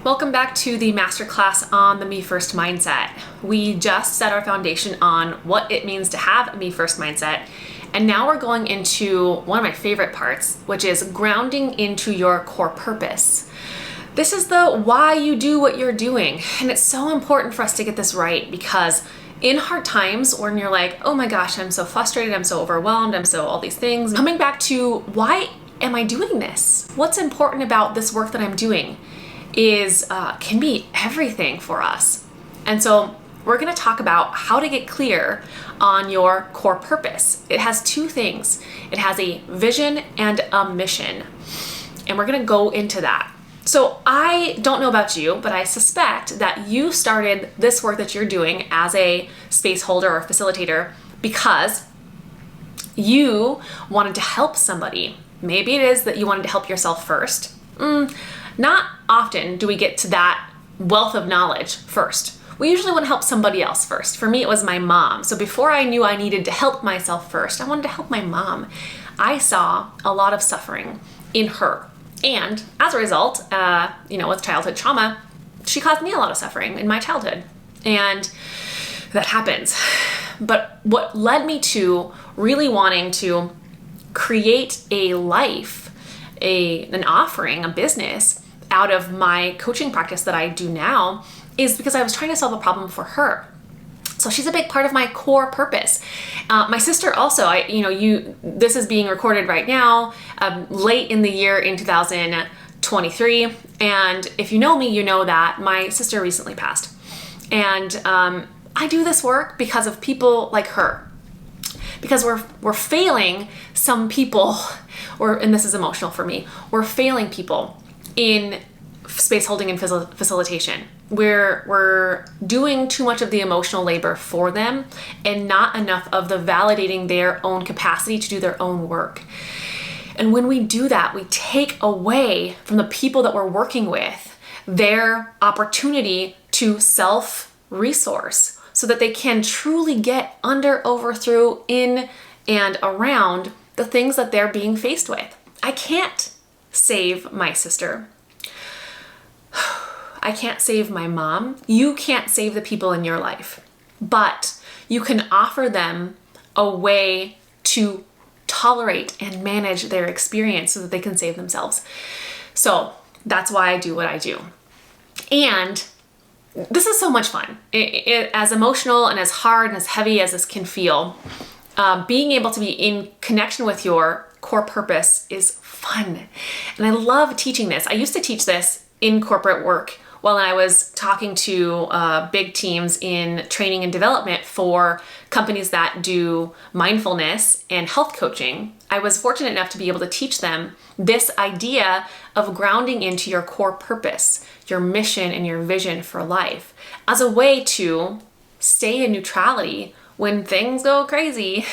Welcome back to the Masterclass on the Me First mindset. We just set our foundation on what it means to have a Me First mindset. And now we're going into one of my favorite parts, which is grounding into your core purpose. This is the why you do what you're doing. And it's so important for us to get this right because in hard times when you're like, oh my gosh, I'm so frustrated, I'm so overwhelmed, I'm so all these things, coming back to why am I doing this? What's important about this work that I'm doing is can be everything for us. And so we're going to talk about how to get clear on your core purpose. It has two things. It has a vision and a mission. And we're going to go into that. So I don't know about you, but I suspect that you started this work that you're doing as a space holder or facilitator because you wanted to help somebody. Maybe it is that you wanted to help yourself first. Not often do we get to that wealth of knowledge first. We usually want to help somebody else first. For me, it was my mom. So before I knew I needed to help myself first, I wanted to help my mom. I saw a lot of suffering in her. And as a result, with childhood trauma, she caused me a lot of suffering in my childhood. And that happens. But what led me to really wanting to create a life, an offering, a business out of my coaching practice that I do now is because I was trying to solve a problem for her. So she's a big part of my core purpose. My sister also, this is being recorded right now, late in the year in 2023. And if you know me, you know that my sister recently passed. And I do this work because of people like her. Because we're failing some people, and this is emotional for me, we're failing people in space holding and facilitation. We're doing too much of the emotional labor for them and not enough of the validating their own capacity to do their own work. And when we do that, we take away from the people that we're working with their opportunity to self-resource so that they can truly get under, over, through, in, and around the things that they're being faced with. I can't save my sister. I can't save my mom. You can't save the people in your life, but you can offer them a way to tolerate and manage their experience so that they can save themselves. So that's why I do what I do. And this is so much fun. As emotional and as hard and as heavy as this can feel, being able to be in connection with your core purpose is fun. And I love teaching this. I used to teach this in corporate work while I was talking to big teams in training and development for companies that do mindfulness and health coaching. I was fortunate enough to be able to teach them this idea of grounding into your core purpose, your mission and your vision for life as a way to stay in neutrality when things go crazy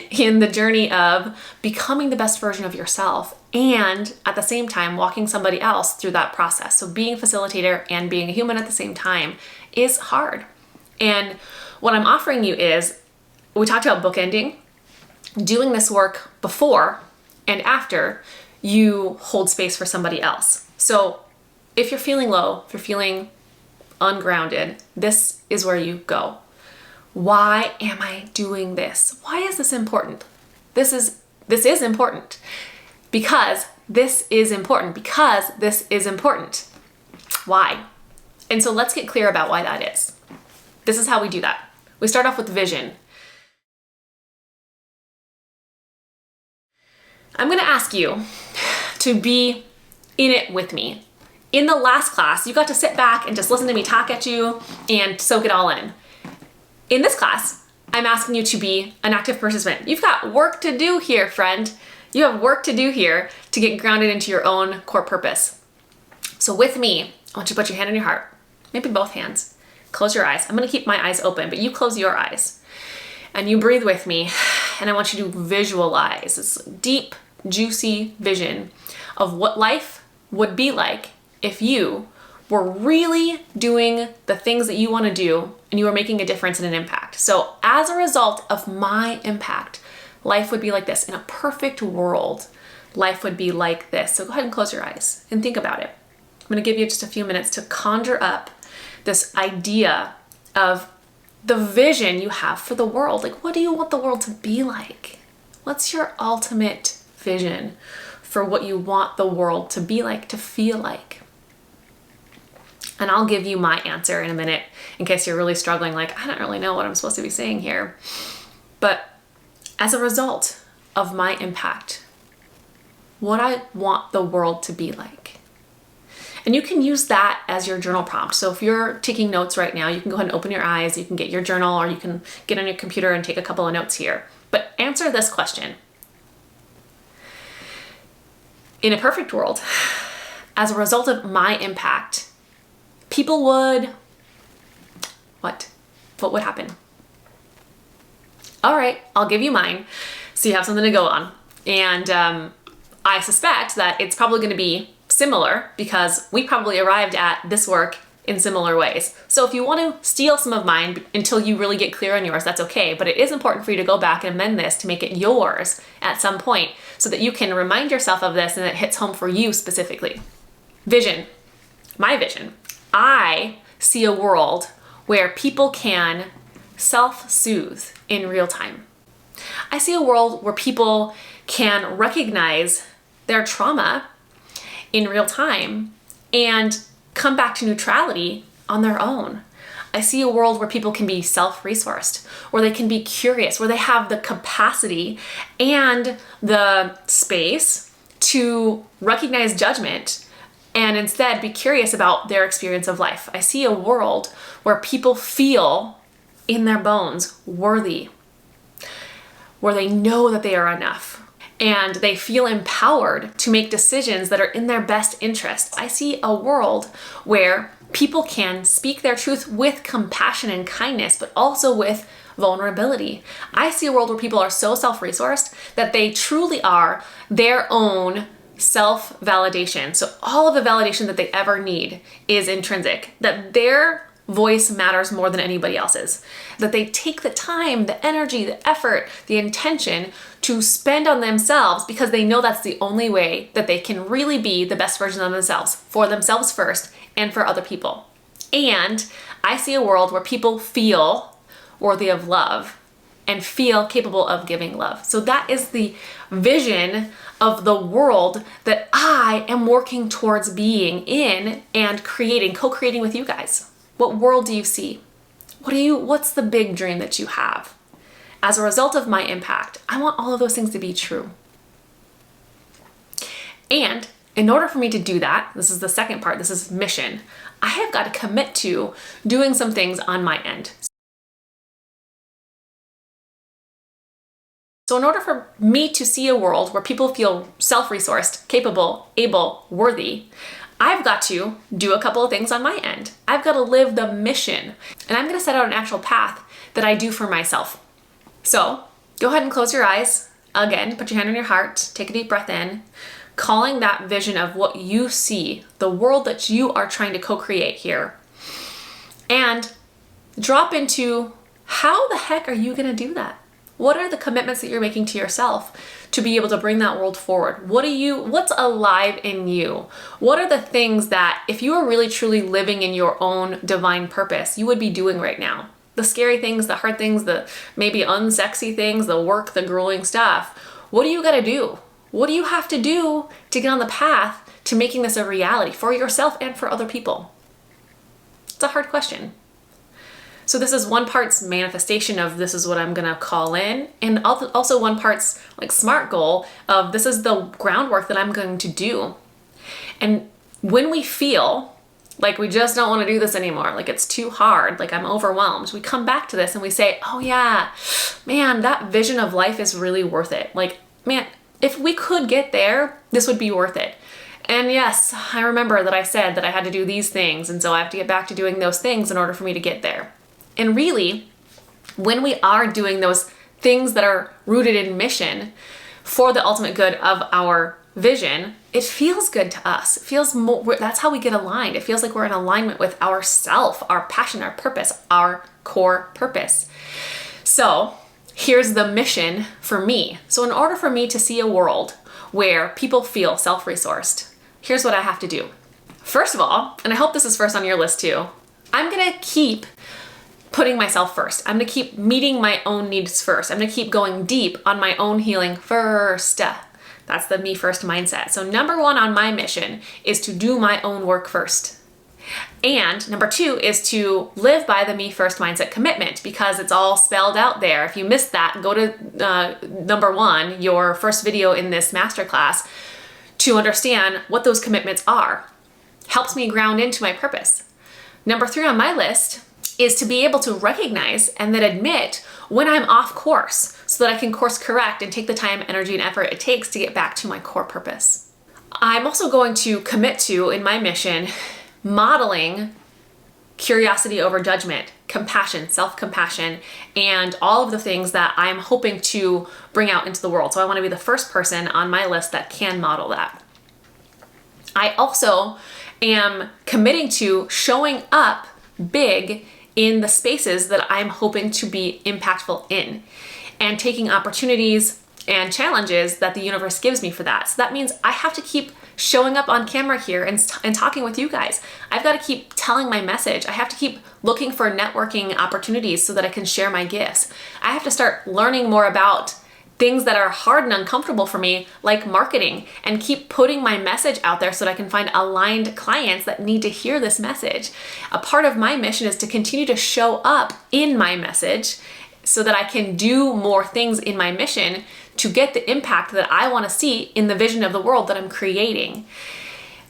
in the journey of becoming the best version of yourself and at the same time walking somebody else through that process. So being a facilitator and being a human at the same time is hard. And what I'm offering you is, we talked about bookending, doing this work before and after you hold space for somebody else. So if you're feeling low, if you're feeling ungrounded, this is where you go. Why am I doing this? Why is this important? This is important because this is important because this is important. Why? And so let's get clear about why that is. This is how we do that. We start off with vision. I'm going to ask you to be in it with me. In the last class, you got to sit back and just listen to me talk at you and soak it all in. In this class, I'm asking you to be an active participant. You've got work to do here, friend. You have work to do here to get grounded into your own core purpose. So with me, I want you to put your hand on your heart, maybe both hands. Close your eyes. I'm going to keep my eyes open, but you close your eyes. And you breathe with me, and I want you to visualize this deep, juicy vision of what life would be like if you were really doing the things that you want to do and you are making a difference and an impact. So as a result of my impact, life would be like this. In a perfect world, life would be like this. So go ahead and close your eyes and think about it. I'm going to give you just a few minutes to conjure up this idea of the vision you have for the world. Like, what do you want the world to be like? What's your ultimate vision for what you want the world to be like, to feel like? And I'll give you my answer in a minute in case you're really struggling, like, I don't really know what I'm supposed to be saying here. But as a result of my impact, what I want the world to be like. And you can use that as your journal prompt. So if you're taking notes right now, you can go ahead and open your eyes, you can get your journal, or you can get on your computer and take a couple of notes here. But answer this question. In a perfect world, as a result of my impact, people would, what? What would happen? All right, I'll give you mine so you have something to go on. And I suspect that it's probably going to be similar because we probably arrived at this work in similar ways. So if you want to steal some of mine until you really get clear on yours, that's okay. But it is important for you to go back and amend this to make it yours at some point so that you can remind yourself of this and it hits home for you specifically. Vision. My vision. I see a world where people can self-soothe in real time. I see a world where people can recognize their trauma in real time and come back to neutrality on their own. I see a world where people can be self-resourced, where they can be curious, where they have the capacity and the space to recognize judgment and instead be curious about their experience of life. I see a world where people feel in their bones worthy, where they know that they are enough, and they feel empowered to make decisions that are in their best interest. I see a world where people can speak their truth with compassion and kindness, but also with vulnerability. I see a world where people are so self-resourced that they truly are their own self-validation. So all of the validation that they ever need is intrinsic, that their voice matters more than anybody else's, that they take the time, the energy, the effort, the intention to spend on themselves because they know that's the only way that they can really be the best version of themselves, for themselves first and for other people. And I see a world where people feel worthy of love and feel capable of giving love. So that is the vision of the world that I am working towards being in and creating, co-creating with you guys. What world do you see? What's the big dream that you have? As a result of my impact, I want all of those things to be true. And in order for me to do that, this is the second part, this is mission, I have got to commit to doing some things on my end. So in order for me to see a world where people feel self-resourced, capable, able, worthy, I've got to do a couple of things on my end. I've got to live the mission, and I'm going to set out an actual path that I do for myself. So go ahead and close your eyes. Again, put your hand on your heart, take a deep breath in, calling that vision of what you see, the world that you are trying to co-create here, and drop into how the heck are you going to do that? What are the commitments that you're making to yourself to be able to bring that world forward? What's alive in you? What are the things that if you are really truly living in your own divine purpose, you would be doing right now? The scary things, the hard things, the maybe unsexy things, the work, the grueling stuff. What do you got to do? What do you have to do to get on the path to making this a reality for yourself and for other people? It's a hard question. So this is one part's manifestation of this is what I'm gonna call in, and also one part's like SMART goal of this is the groundwork that I'm going to do. And when we feel like we just don't want to do this anymore, like it's too hard, like I'm overwhelmed, we come back to this and we say, oh yeah, man, that vision of life is really worth it. Like, man, if we could get there, this would be worth it. And yes, I remember that I said that I had to do these things, and so I have to get back to doing those things in order for me to get there. And really, when we are doing those things that are rooted in mission for the ultimate good of our vision, it feels good to us. It feels more, that's how we get aligned. It feels like we're in alignment with ourself, our passion, our purpose, our core purpose. So here's the mission for me. So in order for me to see a world where people feel self-resourced, here's what I have to do. First of all, and I hope this is first on your list too, I'm gonna keep putting myself first. I'm gonna keep meeting my own needs first. I'm gonna keep going deep on my own healing first. That's the me first mindset. So number one on my mission is to do my own work first. And number two is to live by the me first mindset commitment, because it's all spelled out there. If you missed that, go to number one, your first video in this masterclass, to understand what those commitments are. Helps me ground into my purpose. Number three on my list is to be able to recognize and then admit when I'm off course, so that I can course correct and take the time, energy, and effort it takes to get back to my core purpose. I'm also going to commit to, in my mission, modeling curiosity over judgment, compassion, self-compassion, and all of the things that I'm hoping to bring out into the world. So I want to be the first person on my list that can model that. I also am committing to showing up big in the spaces that I'm hoping to be impactful in, and taking opportunities and challenges that the universe gives me for that. So that means I have to keep showing up on camera here and talking with you guys. I've got to keep telling my message. I have to keep looking for networking opportunities so that I can share my gifts. I have to start learning more about things that are hard and uncomfortable for me, like marketing, and keep putting my message out there so that I can find aligned clients that need to hear this message. A part of my mission is to continue to show up in my message so that I can do more things in my mission to get the impact that I want to see in the vision of the world that I'm creating.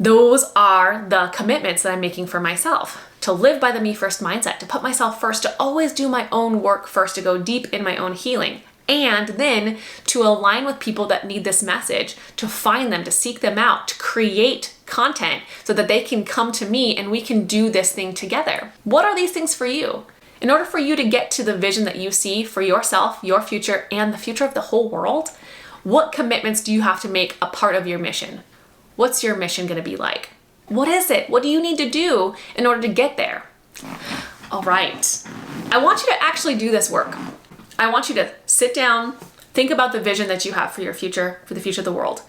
Those are the commitments that I'm making for myself. To live by the me first mindset, to put myself first, to always do my own work first, to go deep in my own healing. And then to align with people that need this message, to find them, to seek them out, to create content so that they can come to me and we can do this thing together. What are these things for you? In order for you to get to the vision that you see for yourself, your future, and the future of the whole world, what commitments do you have to make a part of your mission? What's your mission going to be like? What is it? What do you need to do in order to get there? All right. I want you to actually do this work. I want you to sit down, think about the vision that you have for your future, for the future of the world,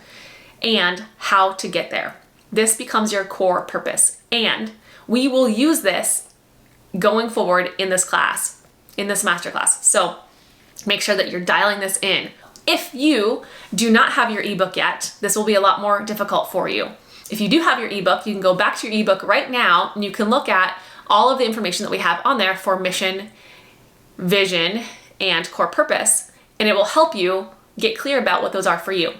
and how to get there. This becomes your core purpose. And we will use this going forward in this class, in this masterclass. So make sure that you're dialing this in. If you do not have your ebook yet, this will be a lot more difficult for you. If you do have your ebook, you can go back to your ebook right now and you can look at all of the information that we have on there for mission, vision, and core purpose, and it will help you get clear about what those are for you.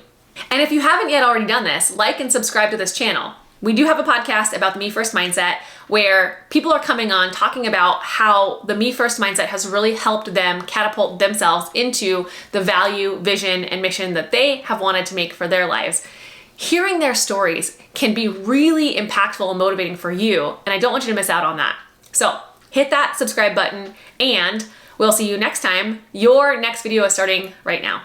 And if you haven't yet already done this, like and subscribe to this channel. We do have a podcast about the Me First mindset where people are coming on talking about how the Me First mindset has really helped them catapult themselves into the value, vision, and mission that they have wanted to make for their lives. Hearing their stories can be really impactful and motivating for you, and I don't want you to miss out on that. So hit that subscribe button, and we'll see you next time. Your next video is starting right now.